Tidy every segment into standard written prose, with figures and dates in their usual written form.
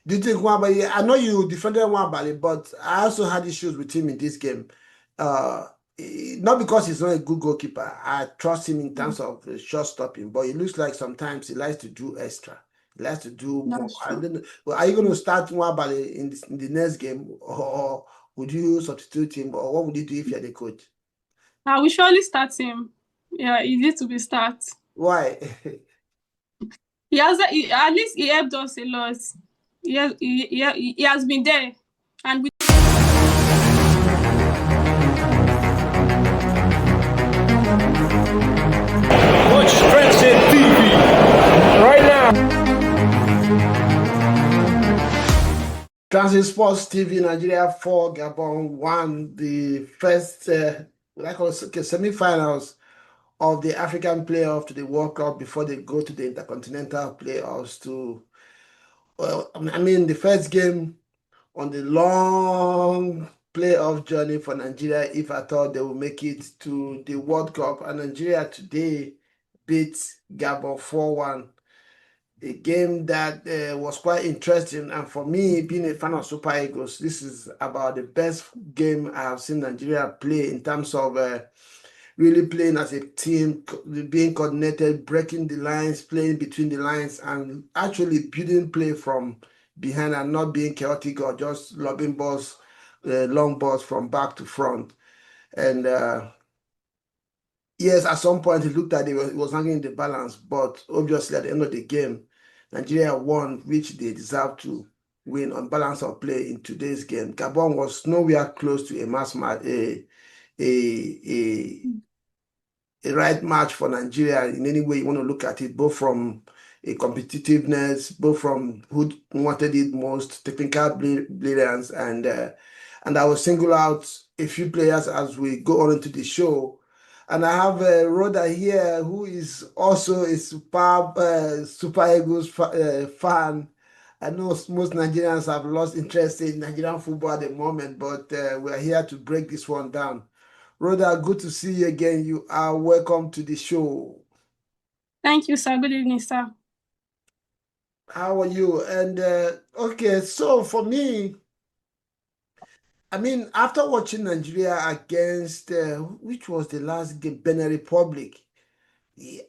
Do you think Nwabali, I know you defended Nwabali, but I also had issues with him in this game. Uh, Not because he's not a good goalkeeper. I trust him in Mm, terms of shot stopping, but it looks like sometimes he likes to do extra. He likes to do more. that's I true. don't know. Well, are you going to Mm. start Nwabali in the next game, or would you substitute him, or what would you do if you're the coach? I will surely start him. Yeah, he needs to be start. Why? At least he helped us a lot. He has been there, and we Watch Tranzeet TV right now. Transit Sports TV Nigeria 4, Gabon won the first semi-finals of the African playoff to the World Cup before they go to the intercontinental playoffs to, well, I mean, the first game on the long playoff journey for Nigeria, if I thought they would make it to the World Cup. And Nigeria today beat Gabon 4-1, a game that was quite interesting. And for me, being a fan of Super Eagles, this is about the best game I have seen Nigeria play in terms of really playing as a team, being coordinated, breaking the lines, playing between the lines, and actually building play from behind and not being chaotic or just lobbing balls, long balls from back to front. And yes, at some point it looked like it was hanging the balance, but obviously at the end of the game, Nigeria won, which they deserved to win on balance of play in today's game. Gabon was nowhere close to a mass match, a a right match for Nigeria in any way you want to look at it, both from a competitiveness, both from who wanted it most, technical brilliance, and I will single out a few players as we go on into the show. And I have Rhoda here, who is also a superb Super Eagles fan. I know most Nigerians have lost interest in Nigerian football at the moment, but we're here to break this one down. Rhoda, good to see you again. You are welcome to the show. thank you, sir. Good evening, sir. How are you? And okay, so for me, I mean, after watching Nigeria against which was the last game, Benin Republic,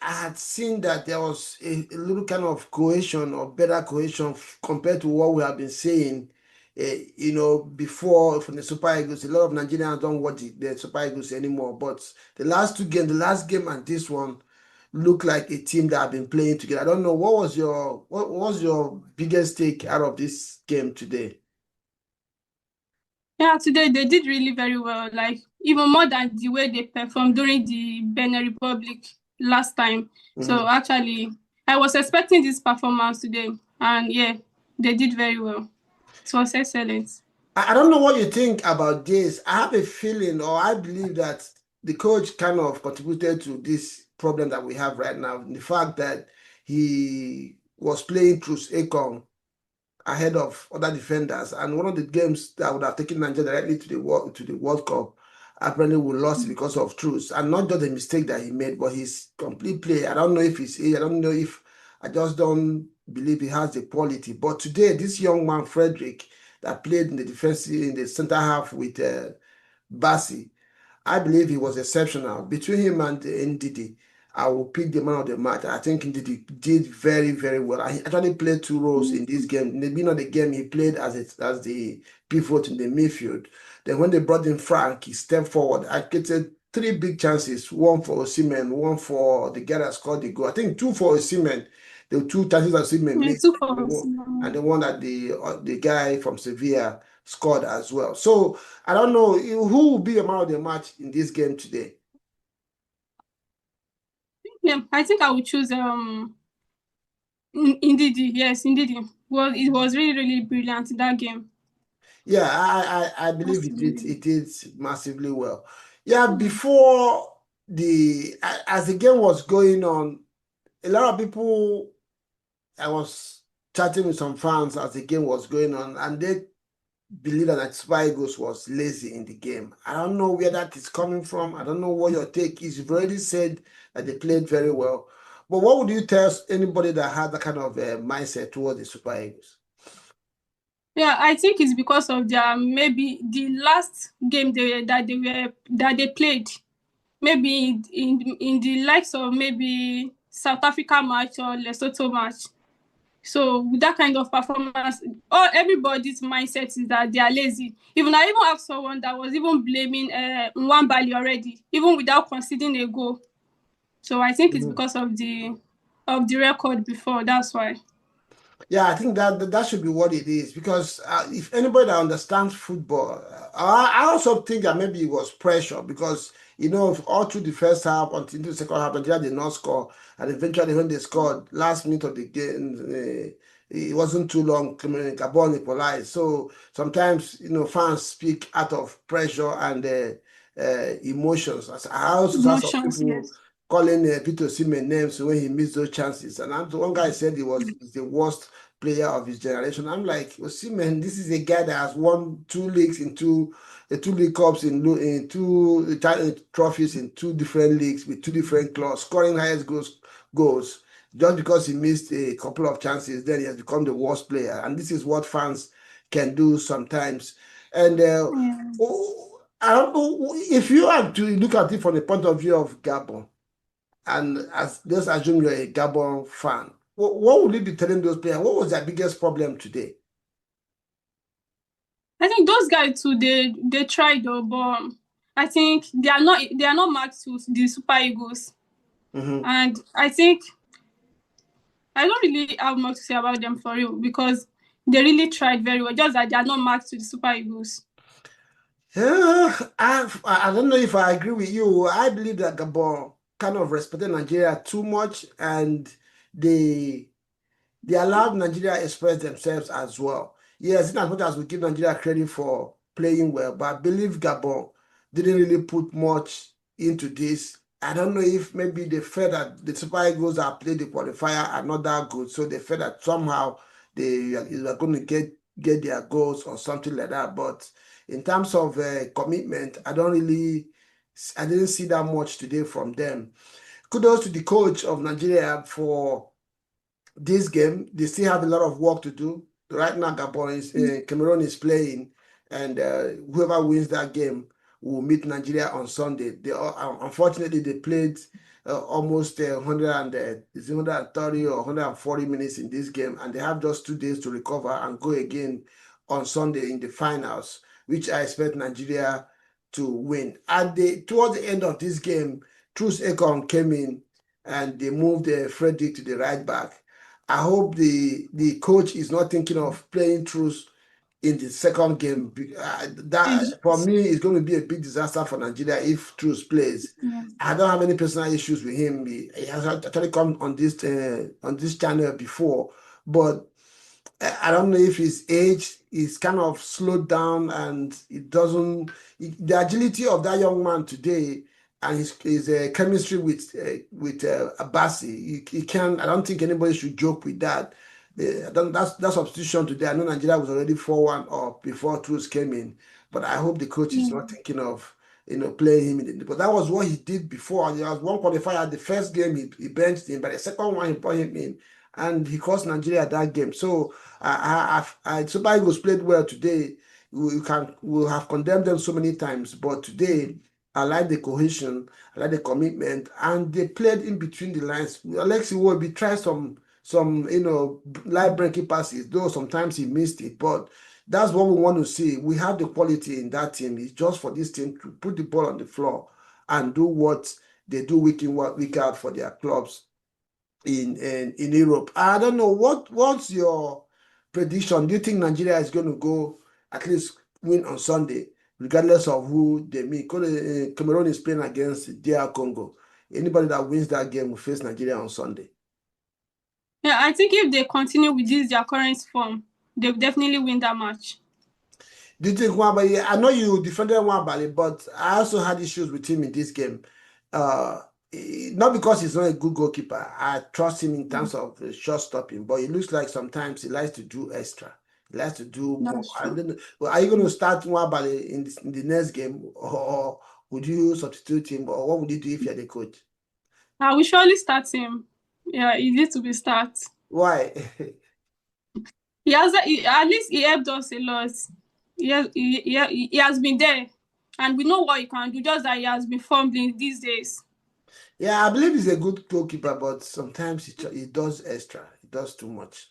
I had seen that there was a little kind of cohesion or better cohesion compared to what we have been saying. Before from the Super Eagles, a lot of Nigerians don't watch the Super Eagles anymore. But the last two games, the last game and this one, look like a team that have been playing together. I don't know what was your biggest take out of this game today? Yeah, today they did really very well. Like even more than the way they performed during the Benin Republic last time. So Mhm. actually, I was expecting this performance today, and yeah, they did very well. It was excellent. I don't know what you think about this. I have a feeling, or I believe that the coach kind of contributed to this problem that we have right now. The fact that he was playing through Akon ahead of other defenders, and one of the games that would have taken Nigeria directly to the World Cup, apparently we lost it because of truth, and not just a mistake that he made, but his complete play. I don't know if he's age. I don't know if I just don't believe he has the quality. But today, this young man Frederick that played in the defensive in the center half with Bassi, I believe he was exceptional. Between him and Ndidi, I will pick the man of the match. I think Ndidi did very, very well. He actually played two roles in this game. In the beginning of the game, he played as the pivot in the midfield. Then when they brought in Frank, he stepped forward. I created three big chances, one for Osimhen, one for the guy that scored the goal. I think two for Osimhen. The two chances that Osimhen Yeah, missed, two for us. and the one that the guy from Sevilla scored as well. So I don't know who will be a man of the match in this game today. Yeah, I think I would choose indeed, yes, indeed. Well, it was really, really brilliant that game. Yeah, I believe That's it did really, it did massively well. Yeah, mm, before as the game was going on, a lot of people I was chatting with some fans as the game was going on, and they believe that Super Eagles was lazy in the game. I don't know where that is coming from. I don't know what your take is. You've already said that they played very well. But what would you tell anybody that had that kind of mindset towards the Super Eagles? Yeah, I think it's because of their maybe the last game that they played, maybe in the likes of maybe South Africa match or Lesotho match. So with that kind of performance, everybody's mindset is that they are lazy. Even I even have someone that was even blaming Nwabali already, even without conceding a goal. So I think it's because of the record before. That's why. Yeah, I think that should be what it is because if anybody that understands football, I also think that maybe it was pressure because all through the first half until the second half, Nigeria did not score, and eventually when they scored last minute of the game, it wasn't too long. Gabon equalized. So sometimes fans speak out of pressure and emotions. I also saw some Emotions, people yes. calling Peter Osimhen names when he missed those chances, and one guy said he's the worst player of his generation. I'm like, Osimhen, this is a guy that has won two leagues in two league cups in two trophies in two different leagues with two different clubs, scoring highest goals. Just because he missed a couple of chances, then he has become the worst player. And this is what fans can do sometimes. And Yeah. I don't know if you have to look at it from the point of view of Gabon, and as just assume you're a Gabon fan, what would you be telling those players? What was their biggest problem today? I think those guys too, they tried though, but I think they are not matched to the Super Eagles. Mhm. And I think I don't really have much to say about them for real because they really tried very well, just that they are not matched to the Super Eagles. Yeah, I don't know if I agree with you. I believe that Gabon kind of respected Nigeria too much, and they they allowed Nigeria express themselves as well. Yes, in as much as we give Nigeria credit for playing well, but I believe Gabon didn't really put much into this. I don't know if maybe they felt that the Super Eagles that played the qualifier are not that good, so they felt that somehow they are going to get their goals or something like that. But in terms of commitment, I didn't see that much today from them. Kudos to the coach of Nigeria for this game. They still have a lot of work to do. Right now, Cameroon is playing, and whoever wins that game will meet Nigeria on Sunday. Unfortunately, they played almost 130 or 140 minutes in this game, and they have just 2 days to recover and go again on Sunday in the finals, which I expect Nigeria to win. And towards the end of this game, Truce Ekong came in and they moved Frederick to the right back. I hope the coach is not thinking of playing Truce in the second game. That for Yes. me is going to be a big disaster for Nigeria if Truce plays. Yeah. I don't have any personal issues with him. He has actually come on this channel before, but I don't know if his age is kind of slowed down and it doesn't. The agility of that young man today and his chemistry with Abasi, he can. I don't think anybody should joke with that. That substitution today. I know Nigeria was already 4-1 up before Truth came in, but I hope the coach is not Yeah. thinking of playing him in it. But that was what he did before. There was one qualifier. The first game he benched him, but the second one he put him in, and he cost Nigeria that game. So Super Eagles played well today. We'll have condemned them so many times, but today I like the cohesion, I like the commitment, and they played in between the lines. Alexi Iwobi tried some line breaking passes, though sometimes he missed it, but that's what we want to see. We have the quality in that team. It's just for this team to put the ball on the floor and do what they do week in, week out for their clubs in Europe. I don't know what's your prediction. Do you think Nigeria is going to go at least win on Sunday, regardless of who they meet? Because Cameroon is playing against DR Congo. Anybody that wins that game will face Nigeria on Sunday. Yeah, I think if they continue with their current form, they'll definitely win that match. Do you think Nwabali? I know you defended Nwabali, but I also had issues with him in this game. Uh, Not because he's not a good goalkeeper. I trust him in terms of shot stopping, but it looks like sometimes he likes to do extra. He likes to do more. That's I true. don't know. Well, are you going to start Nwabali in the next game, or would you substitute him, or what would you do if you're the coach? I will surely start him. Yeah, it needs to be start. Why? At least he helped us a lot. He has been there, and we know what he can do. Just that he has been fumbling these days. Yeah, I believe he's a good goalkeeper, but sometimes he does extra. He does too much.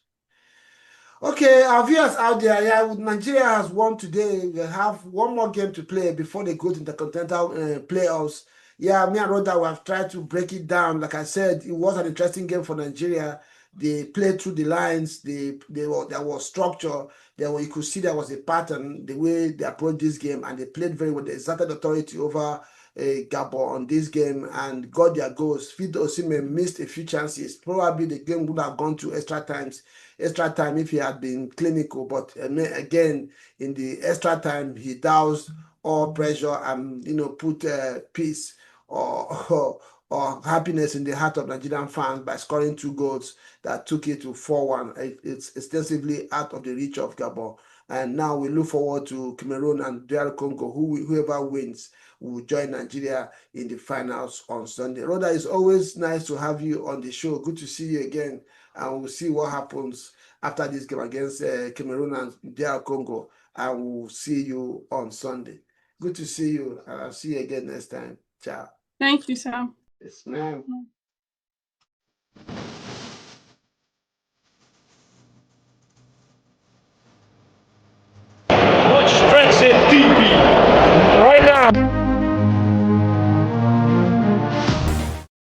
Okay, our viewers out there, yeah, Nigeria has won today. We have one more game to play before they go to the continental playoffs. Yeah, me and Rhoda, we have tried to break it down. Like I said, it was an interesting game for Nigeria. They played through the lines. There was structure. You could see there was a pattern the way they approached this game, and they played very well. They exerted authority over Gabon on this game and got their goals. Fido Osimhen missed a few chances. Probably the game would have gone to extra time if he had been clinical, but again, in the extra time, he doused all pressure and put peace or happiness in the heart of Nigerian fans by scoring 2 goals that took it to 4-1. It's extensively out of the reach of Gabon. And now we look forward to Cameroon and DR Congo. Whoever wins will join Nigeria in the finals on Sunday. Rhoda, it's always nice to have you on the show. Good to see you again. And we'll see what happens after this game against Cameroon and DR Congo. And we'll see you on Sunday. Good to see you. And I'll see you again next time. Ciao. Thank you, sir. Yes, ma'am.